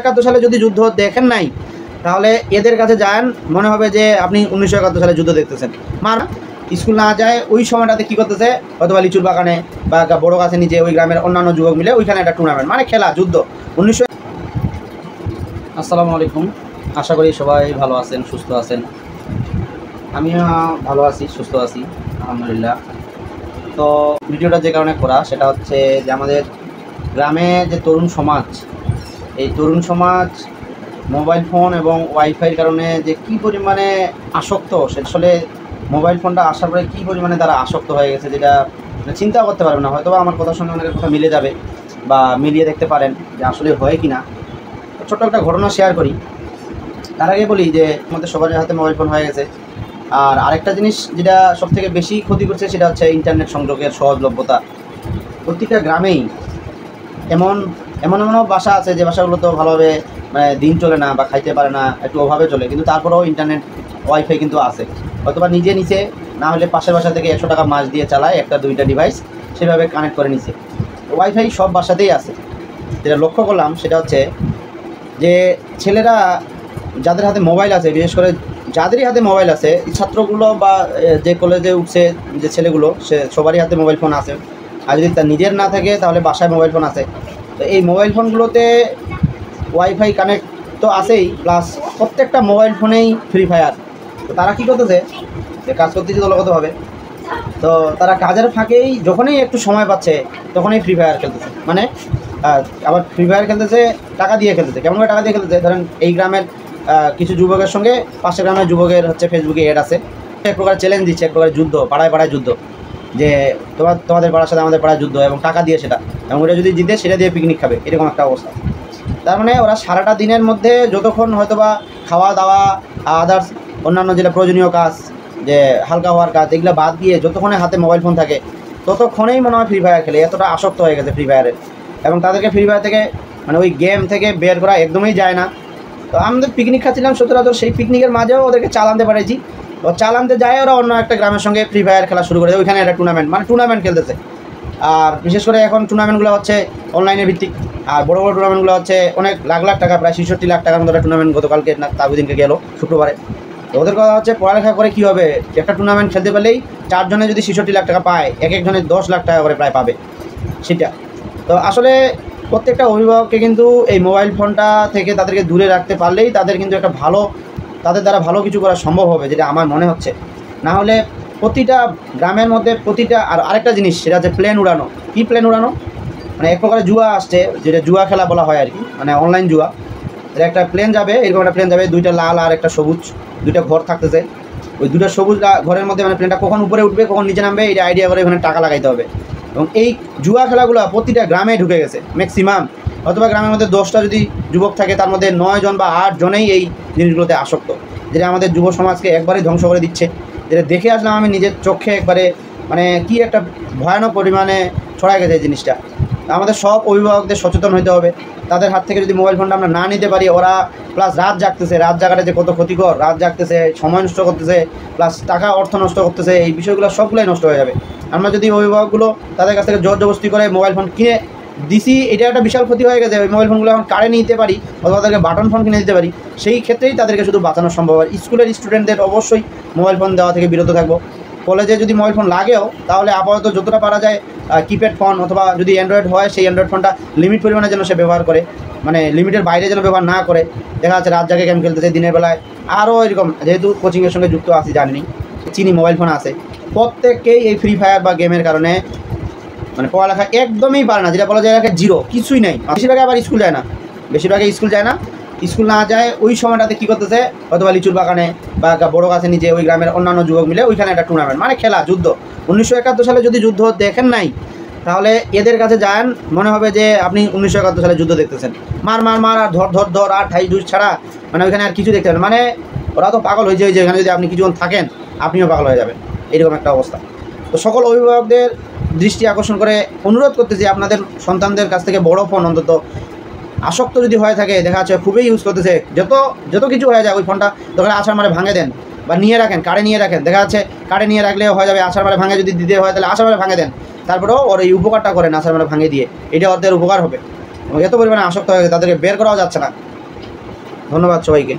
1971 সালে যদি যুদ্ধ দেখেন নাই তাহলে এদের কাছে যান, মনে হবে যে আপনি 1971 সালে যুদ্ধ দেখতেছেন। স্কুল না যায় ওই সময়টাতে কী করতেছে, অথবা লিচুর বাগানে বা বড় গাছে নিচে ওই গ্রামের অন্যান্য যুবক মিলে ওইখানে একটা টুর্নামেন্ট, মানে খেলা, যুদ্ধ 1900। আসসালামু আলাইকুম, আশা করি সবাই ভালো আছেন, সুস্থ আছেন। আমিও ভালো আছি, সুস্থ আছি, আলহামদুলিল্লাহ। তো ভিডিওটা যে কারণে করা সেটা হচ্ছে যে আমাদের গ্রামে যে তরুণ সমাজ, এই তরুণ সমাজ মোবাইল ফোন এবং ওয়াইফাইয়ের কারণে যে কী পরিমাণে আসক্ত, সে আসলে মোবাইল ফোনটা আসার পরে কী পরিমাণে তারা আসক্ত হয়ে গেছে, যেটা চিন্তা করতে পারবে না। হয়তো আমার কথার সঙ্গে অনেকের কথা মিলে যাবে বা মিলিয়ে দেখতে পারেন যে আসলে হয় কি না। ছোট্ট একটা ঘটনা শেয়ার করি। তার আগে বলি যে আমাদের সবার হাতে মোবাইল ফোন হয়ে গেছে। আর আরেকটা জিনিস যেটা সবথেকে বেশি ক্ষতি করছে সেটা হচ্ছে ইন্টারনেট সংযোগের সহজলভ্যতা। প্রত্যেকটা গ্রামেই এমন বাসা আছে যে বাসাগুলো তো ভালোভাবে দিন চলে না বা খাইতে পারে না, একটু অভাবে চলে, কিন্তু তারপরেও ইন্টারনেট ওয়াইফাই কিন্তু আছে। অথবা নিজে নিচে না হলে পাশের বাসা থেকে 100 টাকা মাস দিয়ে চালায় একটা দুইটা ডিভাইস, সেভাবে কানেক্ট করে নিছে। ওয়াইফাই সব বাসাতেই আছে। যেটা লক্ষ্য করলাম সেটা হচ্ছে যে ছেলেরা যাদের হাতে মোবাইল আছে, বিশেষ করে যাদেরই হাতে মোবাইল আছে, ছাত্রগুলো বা যে কলেজে উঠছে যে ছেলেগুলো, সে সবারই হাতে মোবাইল ফোন আছে। আর যদি তার নিজের না থাকে তাহলে বাসায় মোবাইল ফোন আছে। তো এই মোবাইল ফোনগুলোতে ওয়াইফাই কানেক্ট তো আছেই, প্লাস প্রত্যেকটা মোবাইল ফোনেই ফ্রি ফায়ার। তো তারা কী করতেছে, যে কাজ করতেছে দলগতভাবে, তো তারা কাজের ফাঁকেই যখনই একটু সময় পাচ্ছে তখনই ফ্রি ফায়ার খেলতেছে। মানে আবার ফ্রি ফায়ার খেলতেছে টাকা দিয়ে খেলতেছে। কেমনভাবে টাকা দিয়ে খেলতেছে, ধরেন এই গ্রামের কিছু যুবকের সঙ্গে পাশের গ্রামের যুবকের হচ্ছে ফেসবুকে অ্যাড আছে, এক প্রকার চ্যালেঞ্জ দিচ্ছে, এক প্রকার যুদ্ধ, পাড়ায় পাড়ায় যুদ্ধ, যে তোমাদের পাড়ার সাথে আমাদের পাড়ায় যুদ্ধ, এবং টাকা দিয়ে সেটা, এবং ওটা যদি জিতে সেটা দিয়ে পিকনিক খাবে, এরকম একটা অবস্থা। তার মানে ওরা সারাটা দিনের মধ্যে যতক্ষণ হয়তোবা খাওয়া দাওয়া, আদার্স অন্যান্য যেটা প্রয়োজনীয় কাজ, যে হালকা হওয়ার কাজ, এগুলো বাদ দিয়ে যতক্ষণে হাতে মোবাইল ফোন থাকে ততক্ষণেই মনে হয় ফ্রি ফায়ার খেলে। এতটা আসক্ত হয়ে গেছে ফ্রি ফায়ারে, এবং তাদেরকে ফ্রি ফায়ার থেকে মানে ওই গেম থেকে বের করা একদমই যায় না। তো আমাদের পিকনিক খাচ্ছিলাম সচরাচর, সেই পিকনিকের মাঝেও ওদেরকে চালানতে পারেছি। ও চালানতে যায় ওরা অন্য একটা গ্রামের সঙ্গে ফ্রি ফায়ার খেলা শুরু করে দেয়। ওইখানে একটা টুর্নামেন্ট খেলতেছে। আর বিশেষ করে এখন টুর্নামেন্টগুলো হচ্ছে অনলাইনে ভিত্তিক, আর বড় বড় টুর্নামেন্টগুলো হচ্ছে অনেক লাখ লাখ টাকা, প্রায় 66 লাখ টাকার মতো একটা টুর্নামেন্ট গতকালকে না তারদিনকে গেল শুক্রবারে। তো ওদের কথা হচ্ছে পড়ালেখা করে কী হবে, একটা টুর্নামেন্ট খেলতে পারলেই 4 জনে যদি 66 লাখ টাকা পায়, এক একজনের 10 লাখ টাকা করে প্রায় পাবে সেটা। তো আসলে প্রত্যেকটা অভিভাবককে কিন্তু এই মোবাইল ফোনটা থেকে তাদেরকে দূরে রাখতে পারলেই তাদের কিন্তু একটা ভালো, তাদের দ্বারা ভালো কিছু করা সম্ভব হবে, যেটা আমার মনে হচ্ছে। না হলে প্রতিটা গ্রামের মধ্যে প্রতিটা, আর আরেকটা জিনিস সেটা হচ্ছে প্লেন উড়ানো। কী প্লেন উড়ানো, মানে এক প্রকারের জুয়া আসছে, যেটা জুয়া খেলা বলা হয় আর কি, মানে অনলাইন জুয়া। একটা প্লেন যাবে, এরকম একটা প্লেন যাবে, দুইটা লাল আর একটা সবুজ, দুইটা ঘর থাকতেছে। ওই দুটো সবুজ ঘরের মধ্যে মানে প্লেনটা কখন উপরে উঠবে কখন নিচে নামবে এটা আইডিয়া করে ওখানে টাকা লাগাইতে হবে। এবং এই জুয়া খেলাগুলো প্রতিটা গ্রামে ঢুকে গেছে ম্যাক্সিমাম। অথবা গ্রামের মধ্যে 10টা যদি যুবক থাকে তার মধ্যে 9 জন বা 8 জনেই এই জিনিসগুলোতে আসক্ত, যেটা আমাদের যুব সমাজকে একবারেই ধ্বংস করে দিচ্ছে। যেটা দেখে আসলাম আমি নিজের চোখে, একবারে মানে কি একটা ভয়ানক পরিমাণে ছড়ায় গেছে এই জিনিসটা। আমাদের সব অভিভাবকদের সচেতন হতে হবে। তাদের হাত থেকে যদি মোবাইল ফোনটা আমরা না নিতে পারি, ওরা প্লাস রাত জাগতেছে, রাত জাগাটা যে কত ক্ষতিকর, রাত জাগতেছে, সময় নষ্ট করতেছে, প্লাস টাকা অর্থ নষ্ট করতেছে, এই বিষয়গুলো সবগুলোই নষ্ট হয়ে যাবে। আমরা যদি অভিভাবকগুলো তাদের কাছ থেকে জোর জবরদস্তি করে মোবাইল ফোন কিনে দিছি, এটা একটা বিশাল ক্ষতি হয়ে গেছে। ওই মোবাইল ফোনগুলো এখন কারে নিতে পারি, অথবা তাদেরকে বাটন ফোন কিনে দিতে পারি, সেই ক্ষেত্রেই তাদেরকে শুধু বাঁচানো সম্ভব হয়। স্কুলের স্টুডেন্টদের অবশ্যই মোবাইল ফোন দেওয়া থেকে বিরত থাকবো। কলেজে যদি মোবাইল ফোন লাগেও তাহলে আপাতত যতটা পারা যায় কিপ্যাড ফোন, অথবা যদি অ্যান্ড্রয়েড হয় সেই অ্যান্ড্রয়েড ফোনটা লিমিট পরিমাণে যেন সে ব্যবহার করে, মানে লিমিটের বাইরে যেন ব্যবহার না করে। দেখা যাচ্ছে রাত জাগে গেম খেলতেছে, দিনের বেলায় আরও এরকম, যেহেতু কোচিংয়ের সঙ্গে যুক্ত আছি জানি চিনি মোবাইল ফোন আছে, প্রত্যেককেই এই ফ্রি ফায়ার বা গেমের কারণে মানে পড়ালেখা একদমই পারে না, যেটা বলা যায় জিরো, কিছুই নেই। বেশিরভাগে আবার স্কুল যায় না, স্কুল না যায় ওই সময়টাতে কী করতেছে, অথবা লিচুর বাগানে বা বড় গাছে নিচে ওই গ্রামের অন্যান্য যুবক মিলে ওইখানে একটা টুর্নামেন্ট, মানে খেলা, যুদ্ধ। 1971 সালে যদি যুদ্ধ দেখেন নাই তাহলে এদের কাছে যান, মনে হবে যে আপনি 1971 সালে যুদ্ধ দেখতেছেন। মার আর ধর আর ঠাই ঢুস ছাড়া মানে ওইখানে আর কিছু দেখতে পারেন। মানে ওরা তো পাগল হয়েছে, যে এখানে যদি আপনি কিছুক্ষণ থাকেন আপনিও পাগল হয়ে যাবেন, এরকম একটা অবস্থা। তো সকল অভিভাবকদের দৃষ্টি আকর্ষণ করে অনুরোধ করতেছি, আপনাদের সন্তানদের কাছ থেকে বড় ফোন অন্তত আসক্ত যদি হয়ে থাকে, দেখা যাচ্ছে খুবই ইউজ করতেছে, যত কিছু হয়ে যায় ওই ফোনটা দোকানে আসার মারে ভাঙে দেন বা নিয়ে রাখেন, কারে নিয়ে রাখেন। দেখা যাচ্ছে কারে নিয়ে রাখলেও হয়ে যাবে, আসার মারে ভাঙে যদি দিতে হয় তাহলে আসার মারে ভাঙে দেন, তারপরেও ওর এই উপকারটা করেন আসার মারে ভাঙে দিয়ে, এটা ওদের উপকার হবে। এত পরিমাণে আসক্ত হয়ে গেছে তাদেরকে বের করাও যাচ্ছে না। ধন্যবাদ সবাইকে।